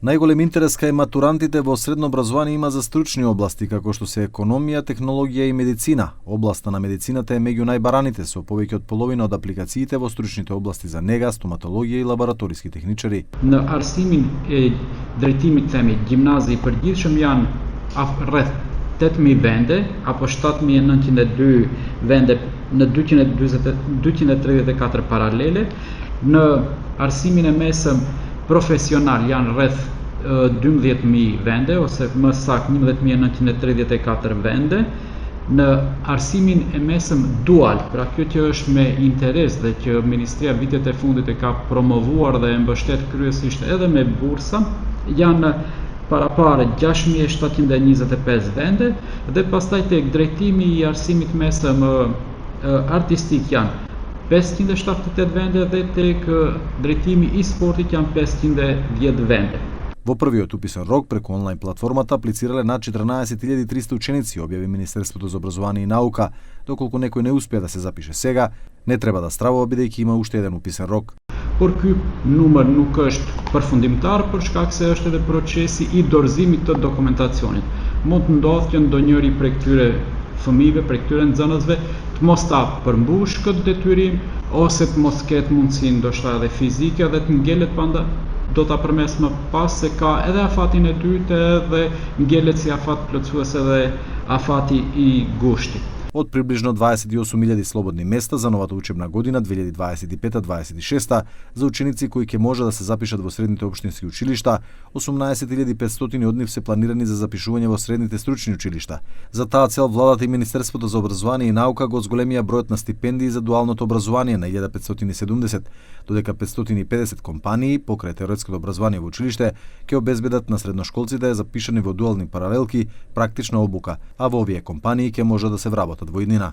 Најголем интерес кај матурантите во средно образование има за стручни области како што се економија, технологија и медицина. Областа на медицината е меѓу најбараните со повеќе од половина од апликациите во стручните области за нега, стоматологија и лабораториски техничари. Në arsimin e drejtimit themi gjimnazi i përgjithshëm janë rreth 8000 vende apo 7902 vende në 234 paralele. Në arsimin e mesëm profesional janë rreth 12000 vende ose më saktë 11934 vende. Në arsimin e mesëm dual, pra kjo që është me interes dhe që Ministria vitet e fundit e ka promovuar dhe e mbështet kryesisht edhe me bursa, janë parapare 6725 vende dhe pastaj tek drejtimi i arsimit mesëm artistik janë 578 vende dhe tek drejtimi i sportit janë 510 vende. Во првиот уписен рок преку онлайн платформата аплицирале над 14300 ученици, објави Министерството за образование и наука. Доколку некој не успее да се запише сега, не треба да стравува бидејќи има уште еден уписен рок. Por ky numër nuk është përfundimtar për shkak se është edhe procesi i dorëzimit të dokumentacionit. Mund të ndodhë që ndonjëri prej këtyre fëmijëve, prej këtyre nxënësve të mos ta përmbush këtë detyrim ose të mos ketë mundësi ndoshta edhe fizike dhe të ngelet do ta përmes më pas se ka edhe afatin e dytë edhe ngelet si afat plotësues edhe afati i gushtit. Од приближно 28.000 слободни места за новата учебна година 2025-26 за ученици кои ќе може да се запишат во средните општински училишта, 18.500 од нив се планирани за запишување во средните стручни училишта. За таа цел владата и Министерството за образование и наука го зголемија бројот на стипендии за дуалното образование на 1570, додека 550 компании покрај теоретското образование во училиште ќе обезбедат на средношколците запишани во дуални паралелки практична обука, а во овие компании ќе може да се вработат во иднина.